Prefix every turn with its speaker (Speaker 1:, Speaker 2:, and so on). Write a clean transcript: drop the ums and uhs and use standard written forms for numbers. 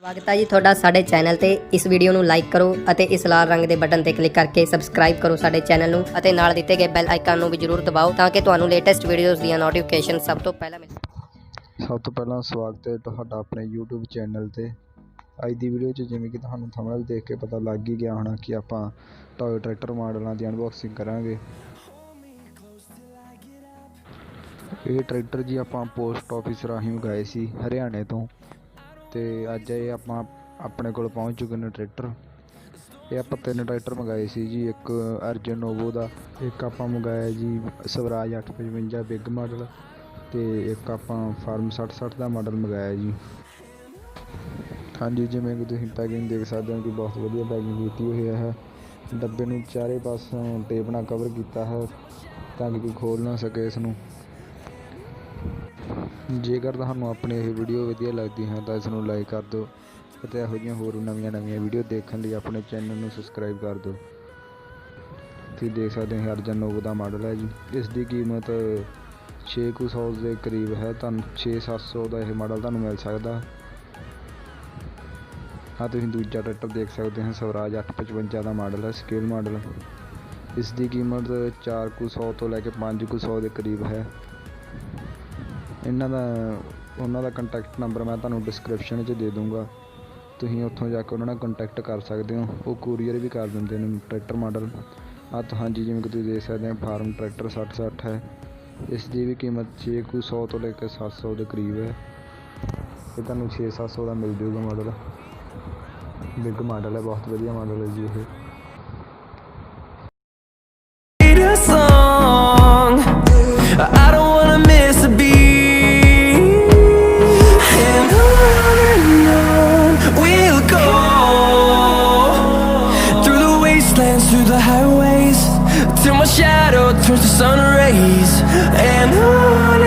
Speaker 1: ਸਵਾਗਤ ਹੈ ਜੀ ਤੁਹਾਡਾ ਸਾਡੇ ਚੈਨਲ ਤੇ। ਇਸ ਵੀਡੀਓ ਨੂੰ ਲਾਈਕ ਕਰੋ ਅਤੇ ਇਸ ਲਾਲ ਰੰਗ ਦੇ ਬਟਨ ਤੇ ਕਲਿੱਕ ਕਰਕੇ ਸਬਸਕ੍ਰਾਈਬ ਕਰੋ ਸਾਡੇ ਚੈਨਲ ਨੂੰ ਅਤੇ ਨਾਲ ਦਿੱਤੇ ਗਏ ਬੈਲ ਆਈਕਨ ਨੂੰ ਵੀ ਜ਼ਰੂਰ ਦਬਾਓ ਤਾਂ ਕਿ ਤੁਹਾਨੂੰ ਲੇਟੈਸਟ ਵੀਡੀਓਜ਼ ਦੀਆਂ ਨੋਟੀਫਿਕੇਸ਼ਨ ਸਭ ਤੋਂ ਪਹਿਲਾਂ ਮਿਲੇ।
Speaker 2: ਸਭ ਤੋਂ ਪਹਿਲਾਂ ਸਵਾਗਤ ਹੈ ਤੁਹਾਡਾ ਆਪਣੇ YouTube ਚੈਨਲ ਤੇ। ਅੱਜ ਦੀ ਵੀਡੀਓ 'ਚ ਜਿਵੇਂ ਕਿ ਤੁਹਾਨੂੰ ਥੰਬਨੇਲ ਦੇਖ ਕੇ ਪਤਾ ਲੱਗ ਹੀ ਗਿਆ ਹੋਣਾ ਕਿ ਆਪਾਂ ਟੋਏ ਟਰੈਕਟਰ ਮਾਡਲਾਂ ਦੀ ਅਨਬਾਕਸਿੰਗ ਕਰਾਂਗੇ। ਇਹ ਟਰੈਕਟਰ ਜੀ ਆਪਾਂ ਪੋਸਟ ਆਫਿਸ ਰਾਹੀਂ ਮੰਗਾਏ ਸੀ ਹਰਿਆਣੇ ਤੋਂ, ਤੇ ਅੱਜ ਇਹ ਆਪਾਂ ਆਪਣੇ ਕੋਲ ਪਹੁੰਚ ਚੁੱਕੇ ਨੇ ਟਰੈਕਟਰ। ਇਹ ਆਪਾਂ 3 ਟਰੈਕਟਰ ਮੰਗਾਏ ਸੀ ਜੀ। ਇੱਕ ਅਰਜਨ ਨੋਵੋ ਦਾ, ਇੱਕ ਆਪਾਂ ਮੰਗਾਇਆ ਜੀ ਸਵਰਾਜ 855 ਬਿੱਗ ਮਾਡਲ, ਤੇ ਇੱਕ ਆਪਾਂ ਫਾਰਮ 6060 ਦਾ ਮਾਡਲ ਮੰਗਾਇਆ ਜੀ। ਹਾਂਜੀ, ਜਿਵੇਂ ਕਿ ਤੁਸੀਂ ਪੈਕਿੰਗ ਦੇਖ ਸਕਦੇ ਹੋ ਕਿ ਬਹੁਤ ਵਧੀਆ ਪੈਕਿੰਗ ਕੀਤੀ ਹੋਈ ਹੈ। ਡੱਬੇ ਨੂੰ ਚਾਰੇ ਪਾਸੋਂ ਟੇਪ ਨਾਲ ਕਵਰ ਕੀਤਾ ਹੈ ਤਾਂ ਕਿ ਕੋਈ ਖੋਲ੍ਹ ਨਾ ਸਕੇ ਇਸ ਨੂੰ। ਜੇਕਰ ਤੁਹਾਨੂੰ ਆਪਣੀ ਇਹ ਵੀਡੀਓ ਵਧੀਆ ਲੱਗਦੀ ਹੈ ਤਾਂ ਇਸ ਨੂੰ ਲਾਈਕ ਕਰ ਦਿਓ ਅਤੇ ਇਹੋ ਜਿਹੀਆਂ ਹੋਰ ਨਵੀਆਂ ਵੀਡੀਓ ਦੇਖਣ ਲਈ ਆਪਣੇ ਚੈਨਲ ਨੂੰ ਸਬਸਕ੍ਰਾਈਬ ਕਰ ਦਿਓ। ਤੁਸੀਂ ਦੇਖ ਸਕਦੇ ਹੋ ਅਰਜਨ ਨੋਵੋ ਦਾ ਮਾਡਲ ਹੈ ਜੀ। ਇਸ ਦੀ ਕੀਮਤ 600 ਦੇ ਕਰੀਬ ਹੈ। ਤੁਹਾਨੂੰ 600-700 ਦਾ ਇਹ ਮਾਡਲ ਤੁਹਾਨੂੰ ਮਿਲ ਸਕਦਾ। ਹਾਂ, ਤੁਸੀਂ ਦੂਜਾ ਟਰੈਕਟਰ ਦੇਖ ਸਕਦੇ ਹੋ ਸਵਰਾਜ 855 ਦਾ ਮਾਡਲ ਹੈ, ਸਕੇਲ ਮਾਡਲ। ਇਸ ਦੀ ਕੀਮਤ 400 ਤੋਂ ਲੈ ਕੇ 500 ਦੇ ਕਰੀਬ ਹੈ। ਉਹਨਾਂ ਦਾ ਕੰਟੈਕਟ ਨੰਬਰ ਮੈਂ ਤੁਹਾਨੂੰ ਡਿਸਕ੍ਰਿਪਸ਼ਨ 'ਚ ਦੇ ਦੂੰਗਾ, ਤੁਸੀਂ ਉੱਥੋਂ ਜਾ ਕੇ ਉਹਨਾਂ ਨਾਲ ਕੰਟੈਕਟ ਕਰ ਸਕਦੇ ਹੋ। ਉਹ ਕੁਰੀਅਰ ਵੀ ਕਰ ਦਿੰਦੇ ਨੇ ਟਰੈਕਟਰ ਮਾਡਲ। ਹਾਂਜੀ, ਜਿਵੇਂ ਕਿ ਤੁਸੀਂ ਦੇਖ ਸਕਦੇ ਹੋ ਫਾਰਮ ਟਰੈਕਟਰ 6060 ਹੈ। ਇਸ ਦੀ ਵੀ ਕੀਮਤ 600 ਤੋਂ ਲੈ ਕੇ 700 ਦੇ ਕਰੀਬ ਹੈ। ਇਹ ਤੁਹਾਨੂੰ 600-700 ਦਾ ਮਿਲ ਜੂਗਾ ਮਾਡਲ। ਬਿੱਗ ਮਾਡਲ ਹੈ, ਬਹੁਤ ਵਧੀਆ ਮਾਡਲ ਹੈ ਜੀ ਇਹ।
Speaker 3: I don't wanna miss a beat, and on we'll go, through the wastelands, through the highways, till my shadow turns to sun rays, and on